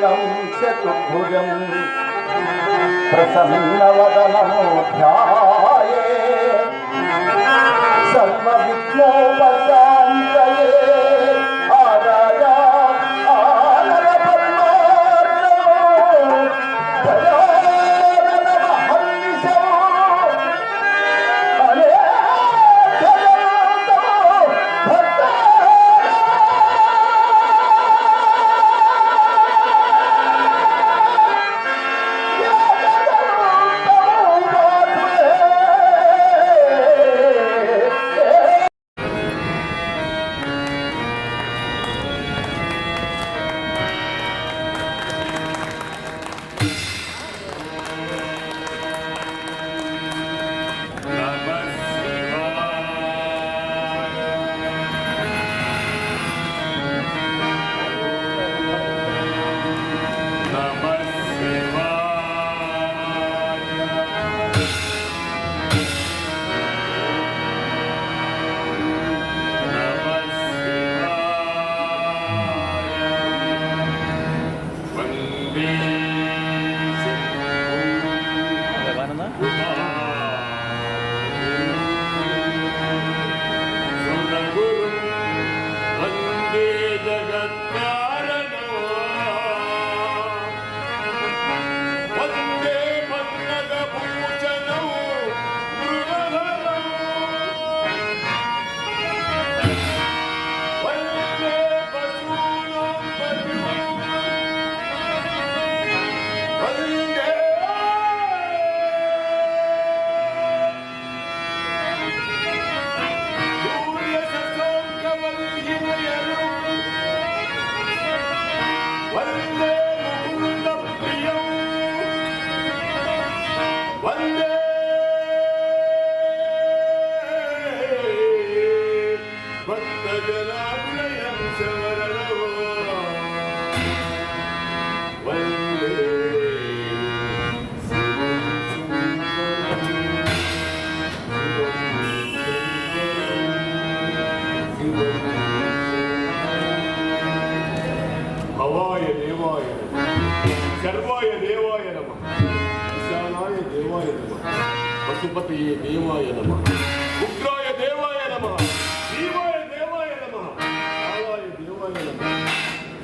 शुक्लाम्बरधरं चतुर्भुजं प्रसन्नवदनं ध्याये सर्वविघ्नोपशान्तये आराया सर्वाय देवाय नमः ईशानाय देवाय नमः पशुपतये देवाय नमः उग्राय देवाय नमः शिवाय देवाय नमः कालाय देवाय नमः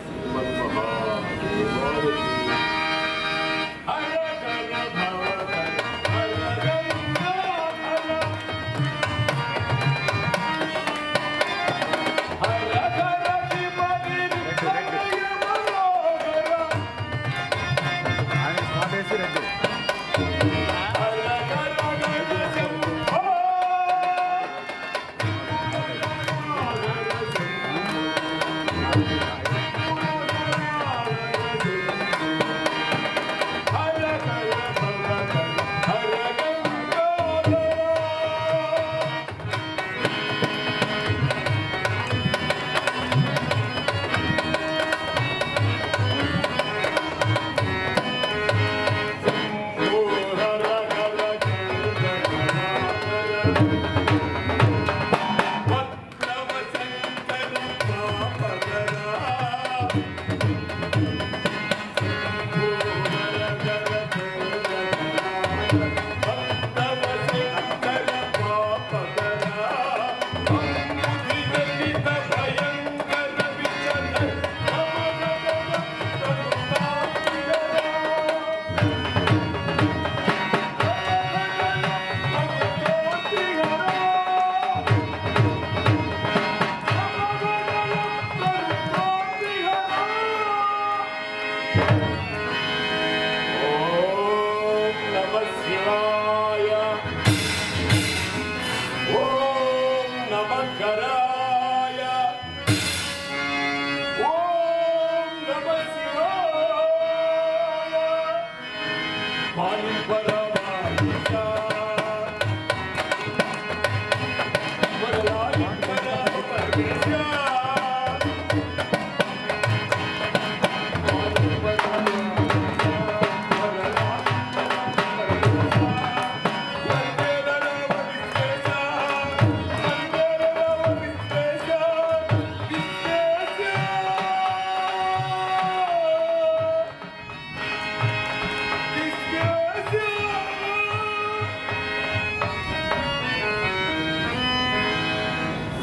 श्रीमन्महादेवाय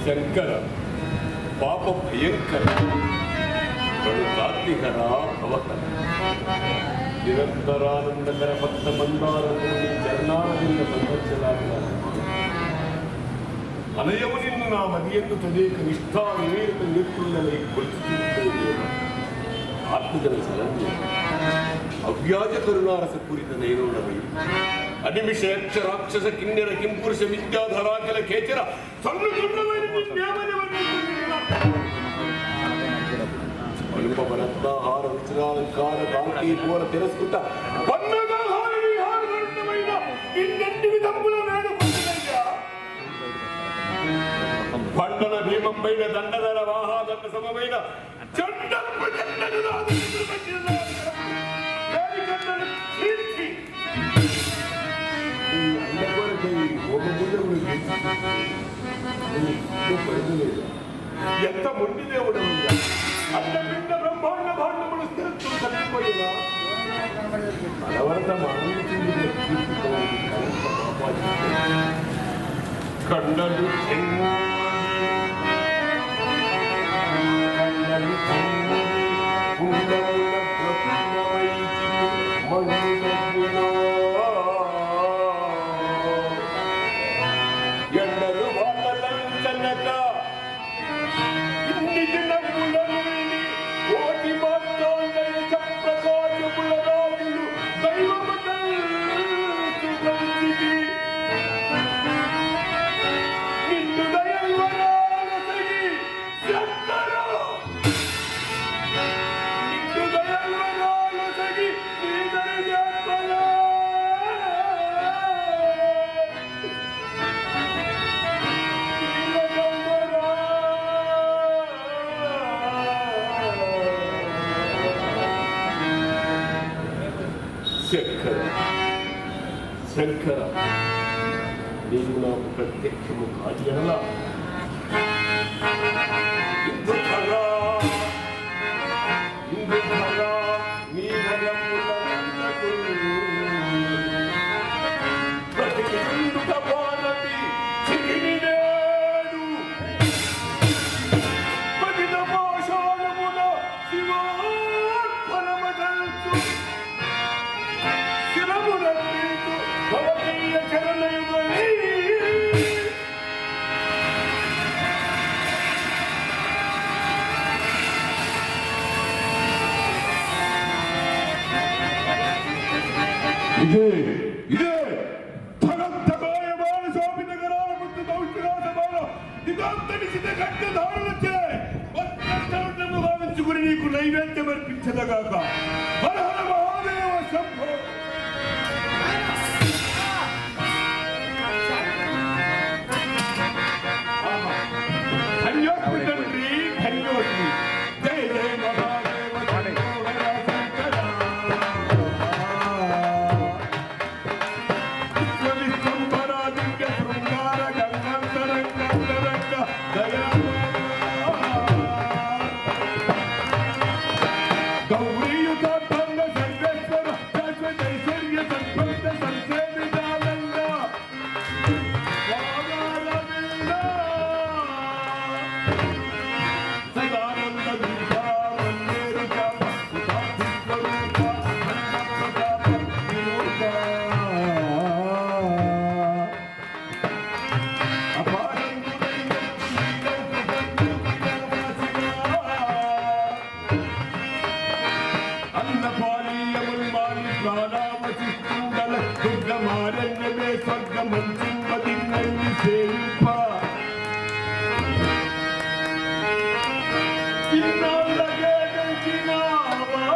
శంకర పాప భయంకర కార్తిహర భవహర నిరంతరానందకర భక్త మందారము నీ చరణారవింద సందర్శనాలు అనయము నిన్ను నా మదియందు తదేక నిష్ఠా వివేక నేర్పులై కొలుచుకుంటే ఆత్మజన సలంజ అవ్యాజ కరుణారస పూరిత నైనోడమై అనిమిష యక్ష రాక్షస కిన్నెర కింపురుష విద్యాధరాకిల కేచర సన్నుచున్నమైన అనుపమరత్నాహార రుచిరాలంకార కాంతి పూర తిరస్కృత పండన భీమంపైన దండధర వాహాదండ సమమైన చండపు చండను ఎంత మొండి దేవుడు అంతపిండ బ్రహ్మాండ భాండములు స్థిరత్వం కలిగిపోయినా బలవరత మానవుడు కండలు ఎండలు వాళ్ళ ఇన్ని దినములను కోటి మాత్రాలైన చప్రకాశముల రాజులు దైవమతల్లి నిన్ను దయవరాలసగి శంకరు నిన్ను దయవరాలసగి నీ దయజాపలా శంకర శంకర నీవు నాకు ప్రత్యక్షము కార్యలా ఇందుకరా నీ భయములకు ప్రతికిందుక పానతి చికినినేడు పతిత పాషాణముల శివార్పణమదల్చు భవదీయ చరణయుగై ఇదే భగంతగాయమాన శోభిత గరాల ముద్దు దౌష్టిరాసమాన దిగాంతనిసిత గడ్డ ధారణచ్చే వత్కర్షణను భావించుకుని నీకు నైవేద్యం అర్పించదగాక హర హర మహాదేవ శంభో ధన్యోస్మి తండ్రి ధన్యోస్మి జయ జయ మహాదేవ శంకర విశ్వవిశ్వంబరాదిత్య శృంగార గంగంతరంగ దయా గౌరీయుతాత్మంగ సర్వేశ్వర శాశ్వతైశ్వర్య సంపద సంసేవితానంద సదానంద విద్యా వన్నేరుక స్వరూప వినోద అన్నపానీయముల్మాని ప్రాణావశిష్టూడల దుర్గమారణ్యమే స్వర్గమంచింపదిన్నల్ని సేవింప ఇన్నాళ్ళకే తెలిసినావా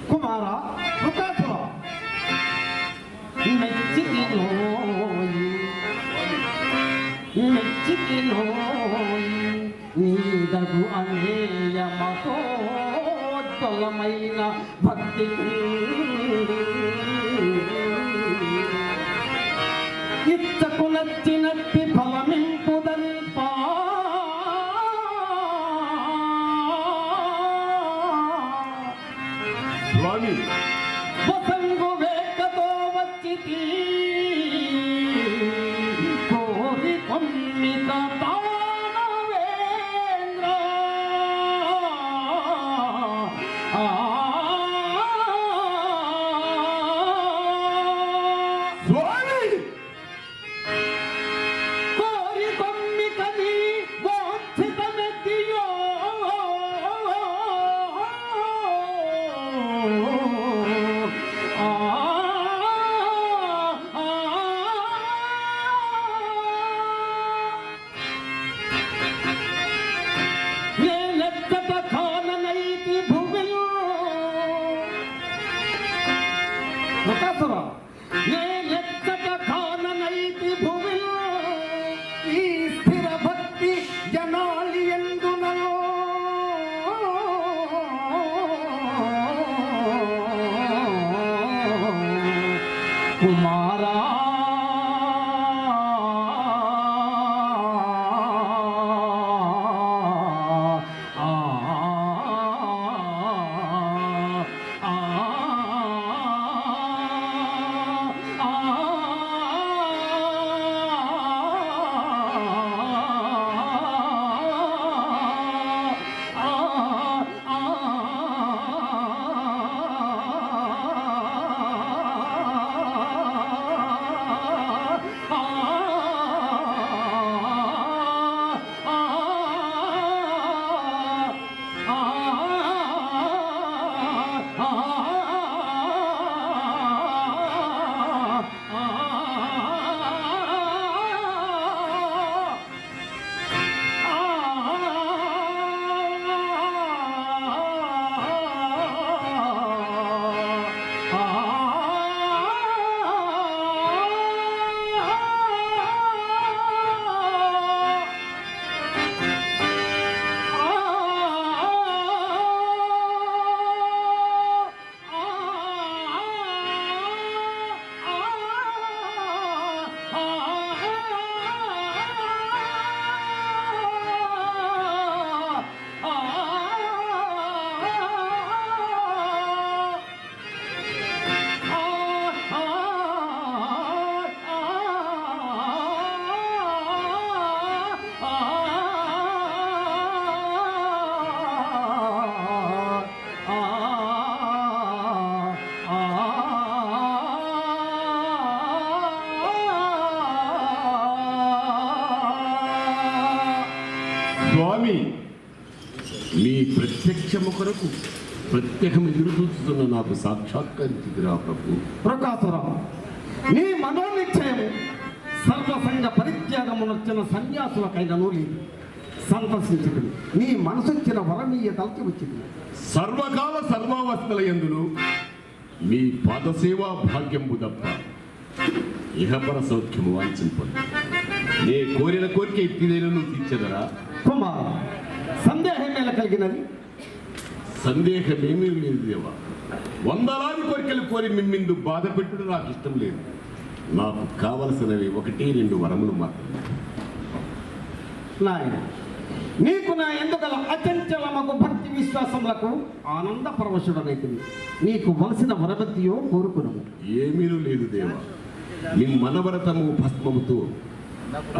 కుమార వృకాసుర మెచ్చికిలోయి నీదగు అనేయమతో నిర్మలమైన భక్తి ఇచ్చకు నచ్చినట్టి ఫలమింపుదల్పా స్వామి వసంగు వేకతో వచ్చి కోరి కొమ్మిక తానవేంద్ర స్వామి కోరి కొమ్మికని వాంఛితమెత్తియో ఈ స్థిర భక్తి జనాలి ఎందునలో కుమారా స్వామి మీ ప్రత్యక్షము కొరకు ప్రత్యేకం ఎదురు చూస్తున్న నాకు సాక్షాత్కరించిదిరా ప్రభు. ప్రకాశరావు నీ మనోనిశ్చయము సర్వసంగ పరిత్యాగమునొచ్చిన సన్యాసులకైనను లేదు. సంతసించుకుని నీ మనసొచ్చిన వరమీయ తలచి వచ్చింది. సర్వకాల సర్వావస్థల యందును మీ పాదసేవా భాగ్యంబు తప్ప ఇహపర సౌఖ్యము వాంఛింపదు. నే కోరిన కోరిక ఎత్తిదేను తీర్చెదరా కుమార సందేహం ఎలా కలిగినది? సందేహమేమీ లేదు దేవా. వందలాది కోరికలు కోరి మిమ్మిందు బాధ పెట్టుడు నాకు ఇష్టం లేదు. నాకు కావలసినవి 1-2 వరములు మాత్రమే. నాయన నీకు నా ఎందుకల అచంచలమగు భక్తి విశ్వాసములకు ఆనంద పరవశుడనైతుంది. నీకు వలసిన వరభక్తియో కోరుకునము. ఏమీ లేదు దేవా. మీ మనవరతము భస్మముతో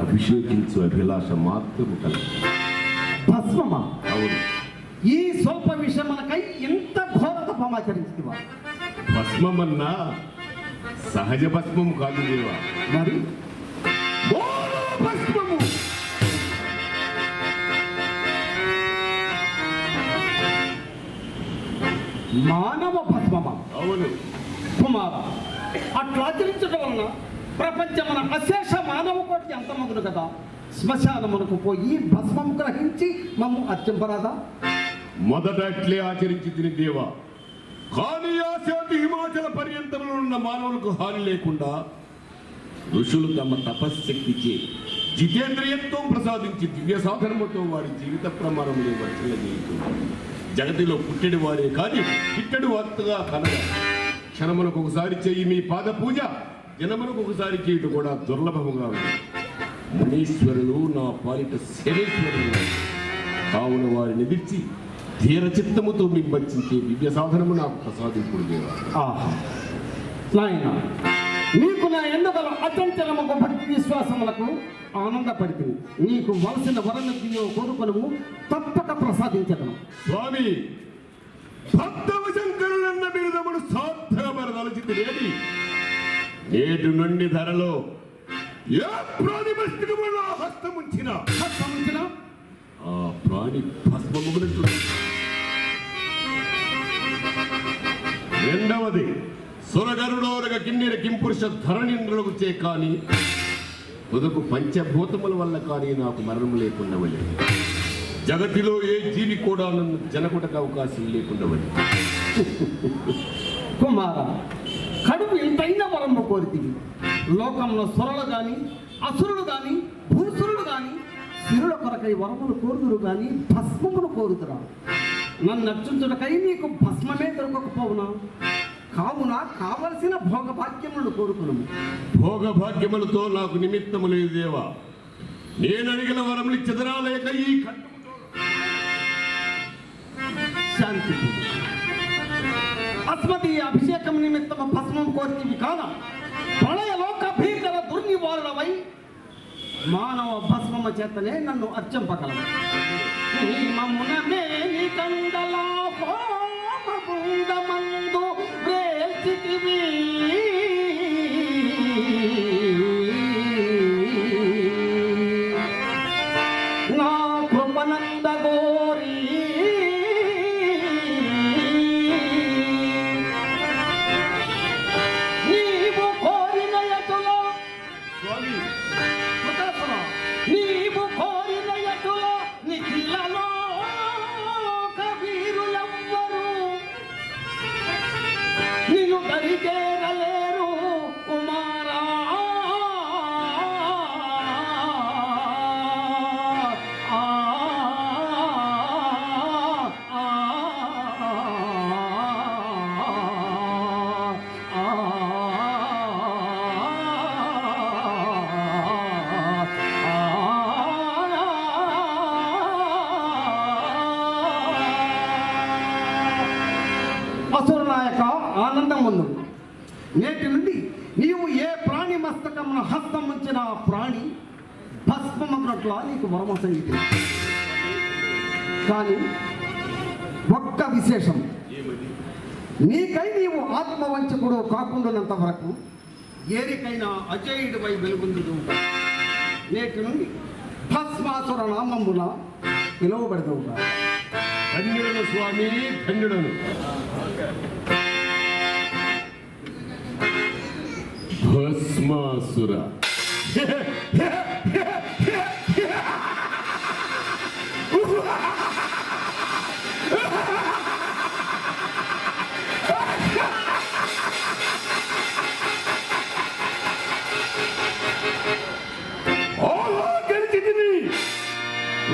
అభిషేకించు అభిలాష మాత్రము కలదు. భస్మమా? అవును. ఈ స్వల్ప విషయములకై ఇంత ఘోర తపమాచరించువా? భస్మమన్నా సహజ భస్మము కాదు దేవా. మరి భస్మము మానవ భస్మమా? అవును. కుమార అట్లా ఆచరించడం వలన ప్రపంచమున అశేష మానవ కోటి అంతమగును కదా. శ్మశానమునకు పోయి భస్మము గ్రహించి మమ్ము అర్చింపరాదా? మొదట అట్లే ఆచరించి తిని దేవా. కానీ ఆశాతి హిమాచల పర్యంతంలో ఉన్న మానవులకు హాని లేకుండా ఋషులు తమ తపశ్శక్తిచే జితేంద్రియత్వం ప్రసాదించి దివ్య సాధనముతో వారి జీవిత ప్రమాణములు వర్చలజేయుతున్నారు. జగతిలో పుట్టెడు వారే కానీ గిట్టెడు వార్తగా కనగా క్షణమునకు ఒకసారి చెయ్యి మీ పాద పూజ జనమునకు ఒకసారి చేయటం కూడా దుర్లభముగా ఉంది. మునీశ్వరులు నా పాలిట శనేశ్వరులు కావున వారిని ఎదిర్చి ధీర చిత్తముతో మింబచ్చించే దివ్య సాధనము నాకు ప్రసాదింపుడు దేవా. నాయన నీకు నా ఎందుగల అచంచలముకు భక్తి విశ్వాసములకు ఆనందపడితే నీకు వలసిన వరనదిలో కోరుకొనము తప్పక ప్రసాదించడం. స్వామి భక్తవ శంకరులన్న బిరుదమును సార్థకపరదలచితిరేది నేటి నుండి ధరలో ఏ ప్రాణి మస్తికములో హస్తముంచిన ఆ ప్రాణి భస్మముగునట్టు. రెండవది సురగరుడోరగ కిన్నెర కింపురుష ధరణింద్రులకు చే కాని పొదుపు పంచభూతముల వల్ల కానీ నాకు మరణం లేకుండా వెళ్ళి జగతిలో ఏ జీవి కూడా నన్ను జనకుటకు అవకాశం లేకుండా వెళ్ళి. కుమార కడుపు ఇంతైన వరము కోరితివి. లోకంలో సురలు గాని అసురులు గాని భూసురులు గాని సిరుల కొరకై వరములు కోరుదురు గాని భస్మమును కోరుతురా. నన్ను అర్చుంచుటకై నీకు భస్మమే దొరకకపోవునా. కావున కావలసిన భోగభాగ్యములను కోరుకును. భోగభాగ్యములతో నాకు నిమిత్తము లేదు దేవా. నేను అడిగిన వరములు చెదరాలేక ఈ శాంతి అస్మతి అభిషేకం నిమిత్తము భస్మం కోరితివి కాన ప్రళయలోక భీకర దుర్నివారులవై మానవ భస్మమ చేతనే నన్ను అర్చింపగలవు. మమునమేని కందలా హోమగుండమందు వేల్చితివి నా కృపనంద గోరి నీవు కోరిన ఎటులో నీవు కోరిన ఎటులో నిఖిలలో కబీరులెవ్వరు నిన్ను దరిచేరలేరు కుమారా. అసురనాయక ఆనందం ఉంది. నేటి నుండి నీవు ఏ ప్రాణి మస్తకమున హస్తం ఉంచిన ఆ ప్రాణి భస్మమగ్నట్లా నీకు వరమసంగీతి. కానీ ఒక్క విశేషం, నీకై నీవు ఆత్మవంచకుడు కాకుండానంత వరకు ఏరికైనా అజేయుడిపై వెలుగొందుతూ నేటి నుండి భస్మాసుర నామమున పిలువబడుతూ ధన్యుడను స్వామి ధన్యుడను. భస్మాసుర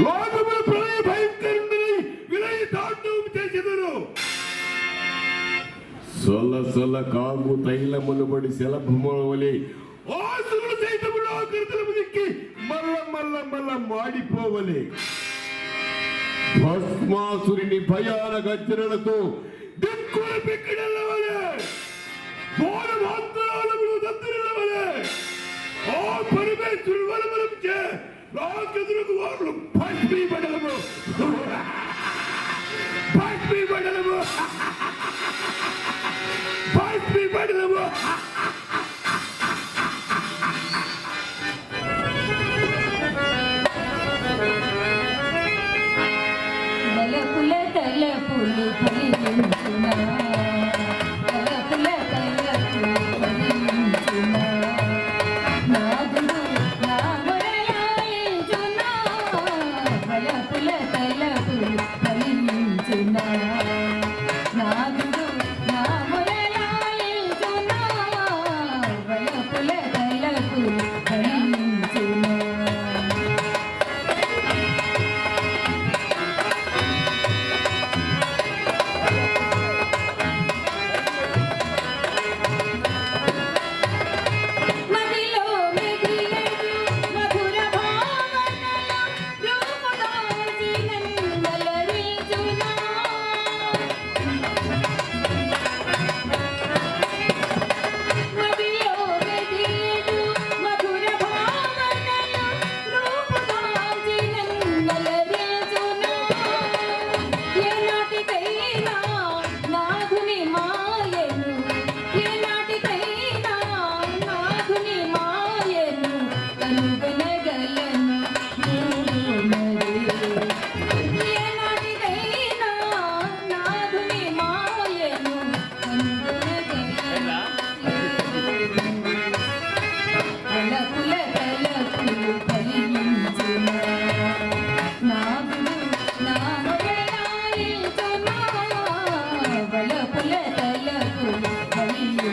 లోకముల ప్రళయ భయంకరుండి విలయ తాండవం చేసెదరు. సొల సొల కాగు తైలమునుబడి శలభములవలే ఆసురుల సైతములో కృతులము దిక్కి మల్ల మల్ల మల్ల మాడిపోవలే. భస్మాసురుని భయాన గర్జనలతో దిక్కుల పిక్కిడెల్లవలే బోధమాంతరాలములు దత్తరిల్లవలే ఆ పరమేశ్వరుడు వరమలం చే రాకెదురుకు వారు భస్మీపడలము భస్మీపడలము భస్మీపడలము. బలపుల తలపులు ఫలించునా బలపుల తలపులు ఫలించునా నాదుడు నా మొరలాలించునా బలపుల తలపులు ఫలించునా నాదుడు నా మొరలాలించునా బలపుల తలపులు ఫలించునా. ఫలించునా వలపుల తలపులు ఫలించునా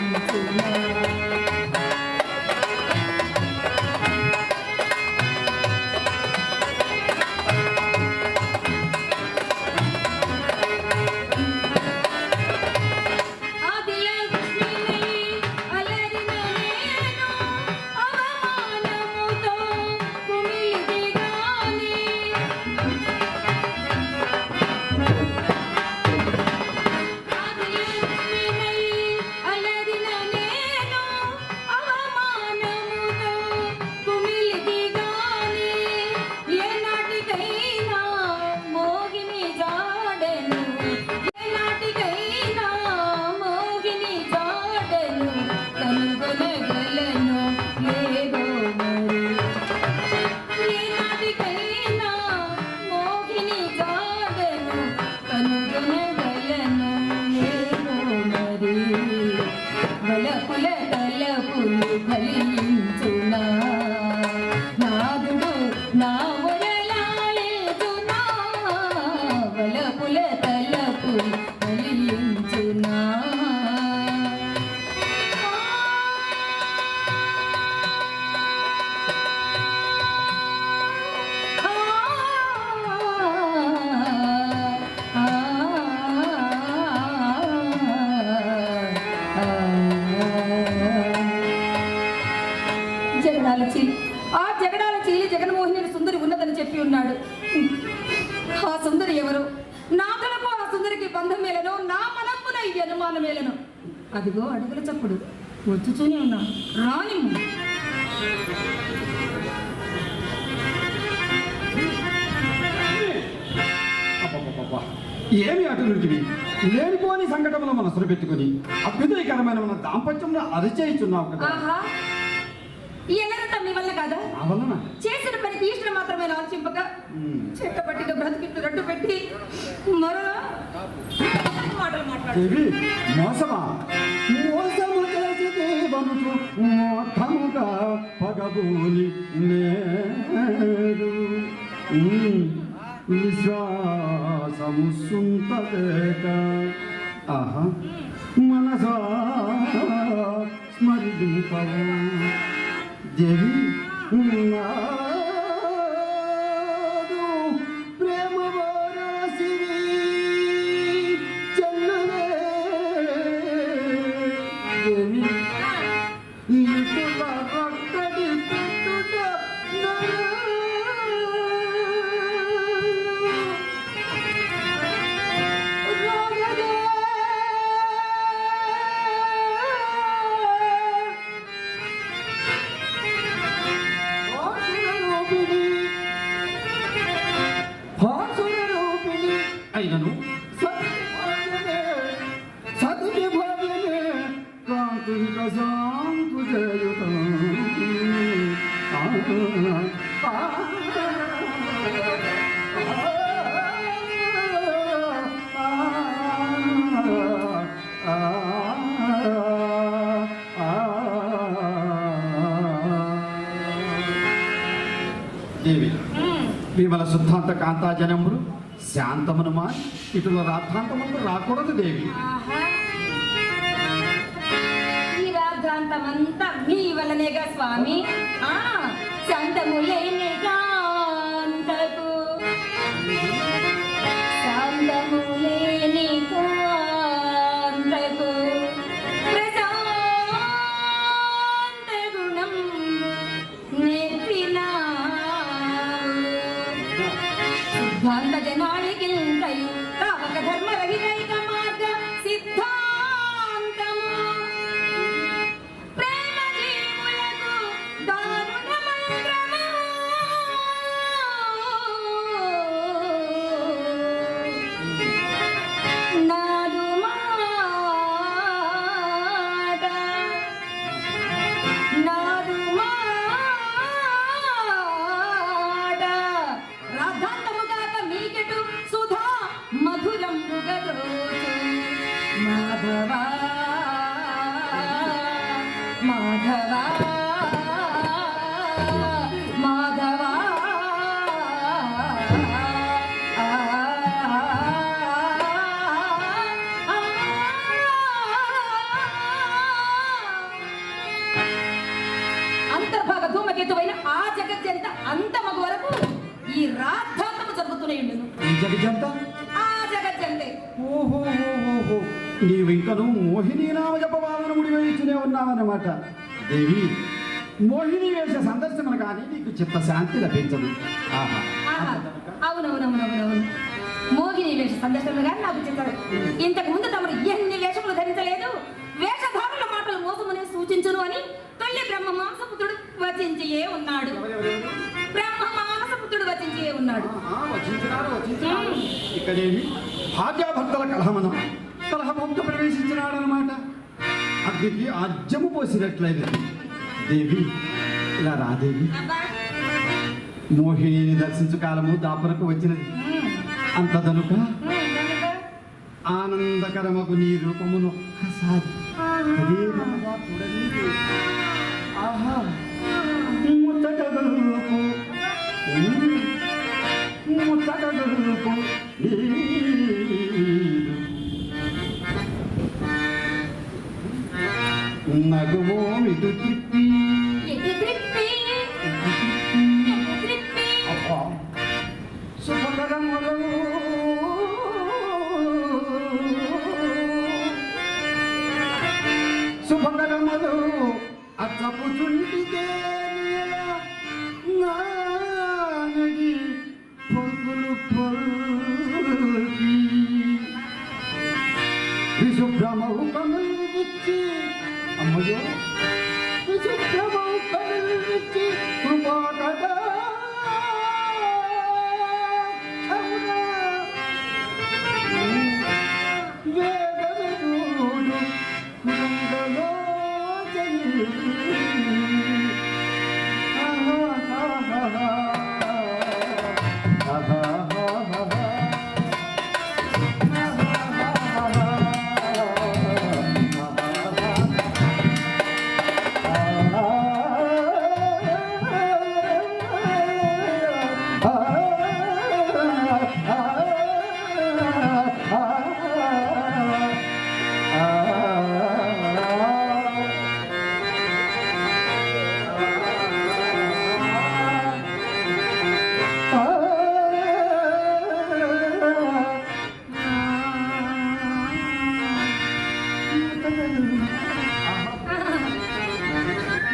ఫలించునా నాదుడు నా మొరలాలించునా వలపుల తలపులు ఫలించునా జగడాల చీలి జగన్మోహిని సుందరి ఉన్నదని చెప్పి ఉన్నాడు. ఆ సుందరి ఎవరు? నా తలపు ఆ సుందరికి బంధం మేలను, నా మనప్పున ఇది అనుమానం మేలను. అదిగో అడుగుల చప్పుడు వచ్చుతూనే ఉన్నా రాని ఏమి అటు నుండి లేనిపోని సంఘటనలో మనసులు పెట్టుకుని అభ్యుదయకరమైన మన దాంపత్యంలో అరిచేయిచున్నావు కదా. ఎల్లరంతా మీ వల్ల కాదా? చేసిన పని తీసిన మాత్రమే ఆలోచింపక చెట్ట పట్టిన బ్రతికిట్టు రట్టు పెట్టి మరో మాటలు మాట్లాడు. మోసమా మోసము చేసి దేవనుచు మోక్షముగా పగబూని నేడు విశ్వాసము సుంతలేక ఆహా మనసా స్మరింపవు దేవి నాదు ప్రేమ వారసివి చెల్లలే దేవి ఇటుల రక్కడి పెట్టుట అయినను సతి భాగ్యమే కాంతుక శాంతు జయుత దేవి విమల శుద్ధాంత కాంతా జనములు శాంతమును మా ఇటుల రాద్ధాంతములకు రాకూడదు దేవి. ఈ రాద్ధాంతమంతా మీ వల్లనేగా స్వామి. శాంతము లేని కాంతకు శాంతము లేని కాంతకు ప్రశాంత గుణం నేర్పినా సిద్ధాంత జనాళికింతయు తావక ధర్మరహితైక మార్గ సిద్ధాంతము ప్రేమ జీవులకు దారుణ మంత్రము నాదు మాట నాదు మాట రాధాంతముగాక మీకెటు సుధా మధురం మృగరోచు మాధవా మాధవా మాధవా జగజంత ఆ జగజ్జంతే. ఓహో నీవు ఇంకను మోహిని నామ జపవాలను ముడివేయుచునే ఉన్నావన్నమాట. దేవి, మోహిని వేష సందర్శన కానీ నీకు చిత్తశాంతి లభించదు. ఆహా. ఆహా. అవునవునవునవునవును. మోహిని వేష సందర్శనలు కానీ నాకు చెప్పారు. ఇంతకు ముందు తమరు ఎన్ని వేషములు ధరించలేదు, వేషధారుల మాటలు మోసమనే సూచించును అని తల్లి బ్రహ్మ మానసపుత్రుడు వచించియే ఉన్నాడు. బ్రహ్మ మానసపుత్రుడు వచించియే ఉన్నాడు. ఇక్కడేమి భార్యాభర్తల కలహభక్త ప్రవేశించినాడనమాట. అగ్నికి ఆజ్యము పోసినట్లయినది. దేవి, ఇలా రాదేవి. అబ్బా. మోహిని దర్శించు కాలము దాపరకు వచ్చినది. అంతదనుక కనుక ఆనందకరమగు నీ రూపమును ఒక్కసారి అదేవిధంగా చూడనీకి. ఆహా, ముచ్చటగలుపు, ముచ్చటగలుపు నగుమో ఇటు తిప్పి ఎటు త్రిప్పి, ఎటు త్రిప్పి. శుభకరములు శుభకరములు అచ్చపుచుంటికే నానడి పొగులు పొల్కి విశుభ్రమవు కనులిచ్చి అమ్మయ్యో విశుభ్రమవు కనులిచ్చి కృపాకట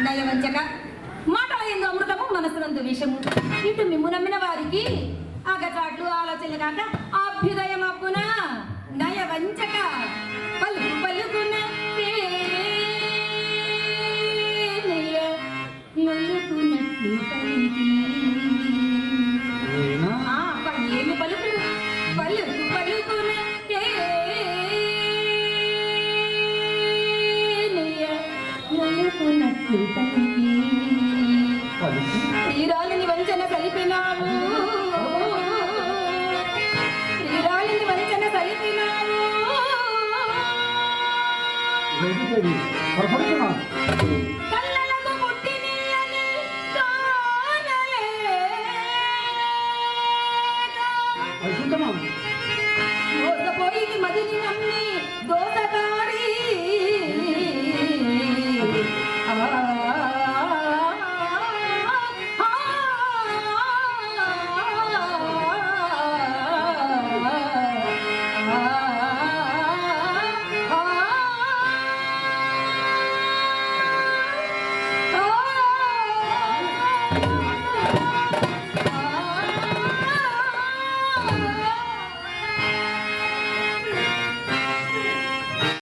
నయవంచక మాటల ఎందు అమృతము మనసునందు విషము. ఇటు మిమ్ము నమ్మిన వారికి అగచాట్లు ఆలోచనలు కాక అభ్యుదయం అప్పున నయవంచక పలుకు పలుకున లొల్లుకున్నట్లు పలికి. ఏమి పలుకులు పలుకు పలుకున లొల్లుకున్నట్లు పలికి. శ్రీరాలిని వంచన కలిపినావు, శ్రీరాలిని వంచన కలిపినావు. కళ్ళలకు పుట్టినీయని కానలేక మోసపోయి మదిని నమ్మి దోసకారి. ఆ